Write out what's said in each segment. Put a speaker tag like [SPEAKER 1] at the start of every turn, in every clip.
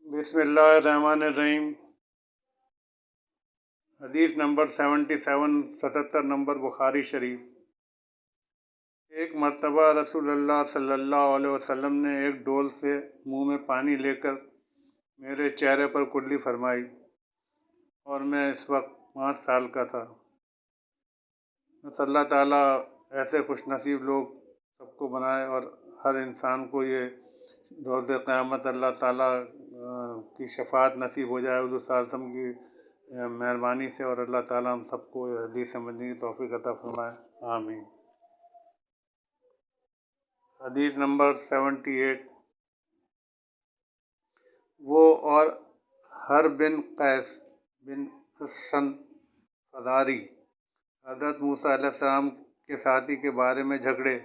[SPEAKER 1] بسم اللہ الرحمن الرحیم۔ حدیث نمبر 77 نمبر بخاری شریف۔ ایک مرتبہ رسول اللہ صلی اللہ علیہ وسلم نے ایک ڈول سے منہ میں پانی لے کر میرے چہرے پر کلی فرمائی اور میں اس وقت 5 سال کا تھا۔ بس اللہ تعالیٰ ایسے خوش نصیب لوگ سب کو بنائے اور ہر انسان کو یہ روز قیامت اللہ تعالیٰ کی شفاعت نصیب ہو جائے حضور صلی اللہ علیہ وسلم کی مہربانی سے، اور اللہ تعالیٰ ہم سب کو یہ حدیث سمجھنے کی توفیق عطا فرمائے، آمین۔ حدیث نمبر 78۔ وہ اور ہر بن قیس بن حسن فزاری حضرت موسیٰ علیہ السلام کے ساتھی کے بارے میں جھگڑے۔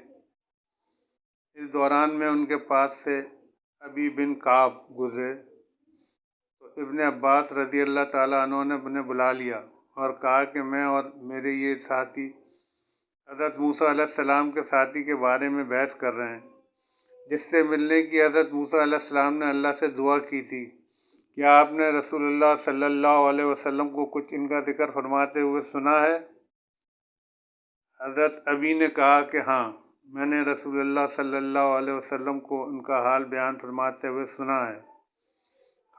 [SPEAKER 1] اس دوران میں ان کے پاس سے ابی بن کعب گزرے تو ابن عباس رضی اللہ تعالیٰ عنہ نے انہیں بلا لیا اور کہا کہ میں اور میرے یہ ساتھی حضرت موسیٰ علیہ السلام کے ساتھی کے بارے میں بحث کر رہے ہیں، جس سے ملنے کی حضرت موسیٰ علیہ السلام نے اللہ سے دعا کی تھی۔ کیا آپ نے رسول اللہ صلی اللہ علیہ وسلم کو کچھ ان کا ذکر فرماتے ہوئے سنا ہے؟ حضرت ابی نے کہا کہ ہاں، میں نے رسول اللہ صلی اللہ علیہ وسلم کو ان کا حال بیان فرماتے ہوئے سنا ہے۔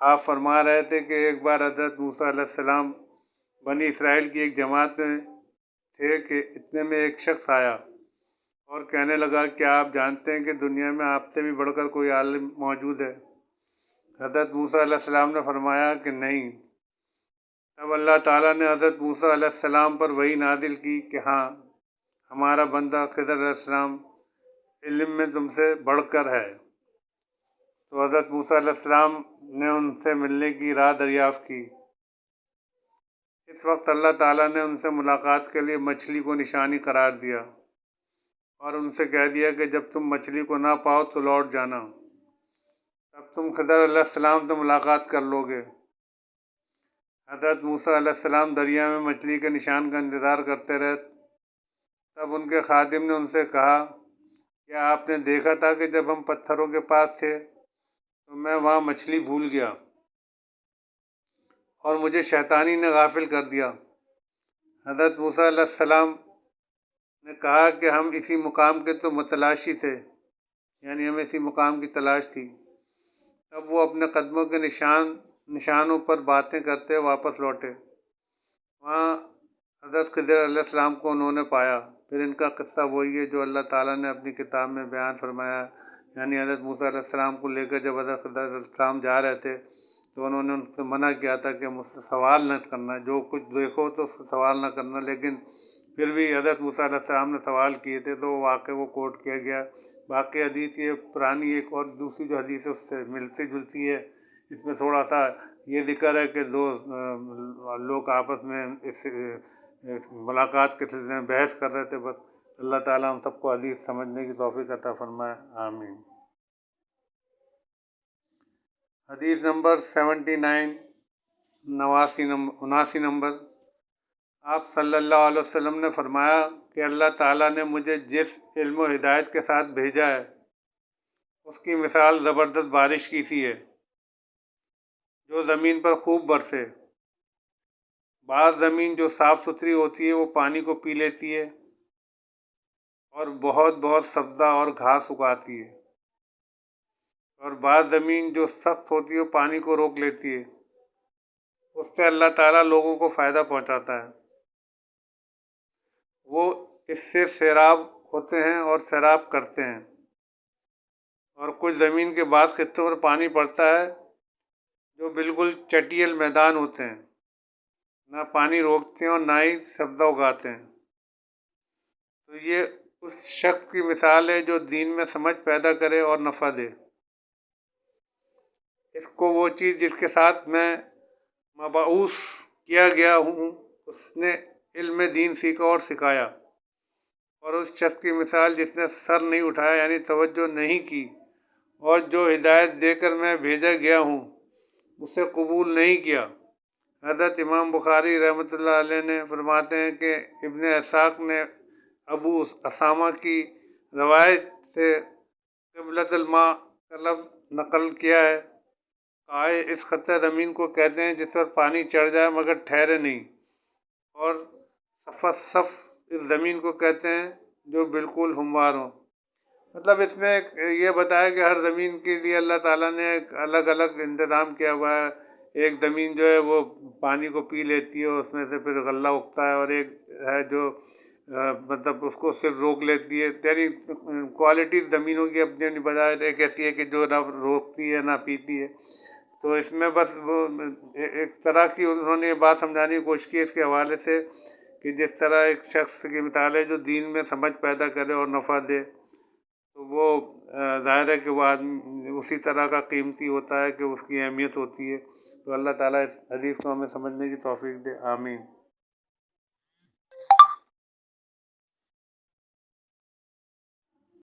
[SPEAKER 1] آپ فرما رہے تھے کہ ایک بار حضرت موسیٰ علیہ السلام بنی اسرائیل کی ایک جماعت میں تھے کہ اتنے میں ایک شخص آیا اور کہنے لگا کہ آپ جانتے ہیں کہ دنیا میں آپ سے بھی بڑھ کر کوئی عالم موجود ہے؟ حضرت موسیٰ علیہ السلام نے فرمایا کہ نہیں۔ تب اللہ تعالیٰ نے حضرت موسیٰ علیہ السلام پر وحی نازل کی کہ ہاں، ہمارا بندہ خضر علیہ السلام علم میں تم سے بڑھ کر ہے۔ تو حضرت موسیٰ علیہ السلام نے ان سے ملنے کی راہ دریافت کی۔ اس وقت اللہ تعالیٰ نے ان سے ملاقات کے لیے مچھلی کو نشانی قرار دیا اور ان سے کہہ دیا کہ جب تم مچھلی کو نہ پاؤ تو لوٹ جانا، تب تم خضر علیہ السلام سے ملاقات کر لو گے۔ حضرت موسیٰ علیہ السلام دریا میں مچھلی کے نشان کا انتظار کرتے رہے۔ تب ان کے خادم نے ان سے کہا، کیا آپ نے دیکھا تھا کہ جب ہم پتھروں کے پاس تھے تو میں وہاں مچھلی بھول گیا اور مجھے شیطانی نے غافل کر دیا؟ حضرت موسیٰ علیہ السلام نے کہا کہ ہم اسی مقام کے تو متلاشی تھے، یعنی ہمیں اسی مقام کی تلاش تھی۔ تب وہ اپنے قدموں کے نشانوں پر باتیں کرتے واپس لوٹے۔ وہاں حضرت خضر علیہ السلام کو انہوں نے پایا۔ پھر ان کا قصہ وہی ہے جو اللہ تعالیٰ نے اپنی کتاب میں بیان فرمایا، یعنی حضرت موسیٰ علیہ السلام کو لے کر جب حضرت خضر علیہ السلام جا رہے تھے تو انہوں نے ان سے منع کیا تھا کہ مجھ سے سوال نہ کرنا، جو کچھ دیکھو تو اس سے سوال نہ کرنا، لیکن پھر بھی حضرت موسیٰ علیہ السلام نے سوال کیے تھے تو واقع وہ کوٹ کیا گیا۔ باقی حدیث یہ پرانی ایک اور دوسری جو حدیث ہے اس سے ملتی جلتی ہے۔ اس میں تھوڑا سا یہ ذکر ہے کہ دو لوگ آپس میں اس ملاقات کے سلسلے میں بحث کر رہے تھے۔ بس اللہ تعالیٰ ہم سب کو حدیث سمجھنے کی توفیق عطا فرمائے، آمین۔ حدیث نمبر 79 79 نمبر۔ آپ صلی اللہ علیہ وسلم نے فرمایا کہ اللہ تعالیٰ نے مجھے جس علم و ہدایت کے ساتھ بھیجا ہے اس کی مثال زبردست بارش کی سی ہے جو زمین پر خوب برسے۔ بعض زمین جو صاف ستھری ہوتی ہے وہ پانی کو پی لیتی ہے اور بہت بہت سبزہ اور گھاس اگاتی ہے، اور بعض زمین جو سخت ہوتی ہے وہ پانی کو روک لیتی ہے۔ اس سے اللہ تعالیٰ لوگوں کو فائدہ پہنچاتا ہے۔ وہ اس سے سیراب ہوتے ہیں اور سیراب کرتے ہیں، اور کچھ زمین کے بعض خطوں پر پانی پڑتا ہے جو بالکل چٹیل میدان ہوتے ہیں، نہ پانی روکتے ہیں اور نہ ہی سبزہ اگاتے ہیں۔ تو یہ اس شخص کی مثال ہے جو دین میں سمجھ پیدا کرے اور نفع دے۔ اس کو وہ چیز جس کے ساتھ میں مبعوث کیا گیا ہوں اس نے علم دین سیکھا اور سکھایا، اور اس شخص کی مثال جس نے سر نہیں اٹھایا یعنی توجہ نہیں کی، اور جو ہدایت دے کر میں بھیجا گیا ہوں اسے قبول نہیں کیا۔ حضرت امام بخاری رحمۃ اللہ علیہ نے فرماتے ہیں کہ ابن اسحاق نے ابو اسامہ کی روایت سے قبلۃ الماء کا لفظ نقل کیا ہے، قائے اس خطۂ زمین کو کہتے ہیں جس پر پانی چڑھ جائے مگر ٹھہرے نہیں، اور صف اس زمین کو کہتے ہیں جو بالکل ہموار ہو۔ مطلب اس میں یہ بتایا کہ ہر زمین کے لیے اللہ تعالیٰ نے ایک الگ الگ انتظام کیا ہوا ہے۔ ایک زمین جو ہے وہ پانی کو پی لیتی ہے، اس میں سے پھر غلہ اگتا ہے، اور ایک ہے جو مطلب اس کو صرف روک لیتی ہے۔ یعنی کوالٹی زمینوں کی اپنی اپنی بجائے ایک ایسی ہے کہ جو نہ روکتی ہے نہ پیتی ہے۔ تو اس میں بس وہ ایک طرح کی انہوں نے یہ بات سمجھانے کی کوشش کی اس کے حوالے سے کہ جس طرح ایک شخص کی مثال ہے جو دین میں سمجھ پیدا کرے اور نفع دے، تو وہ ظاہر ہے کہ وہ آدمی اسی طرح کا قیمتی ہوتا ہے کہ اس کی اہمیت ہوتی ہے۔ تو اللہ تعالیٰ اس حدیث کو ہمیں سمجھنے کی توفیق دے، آمین۔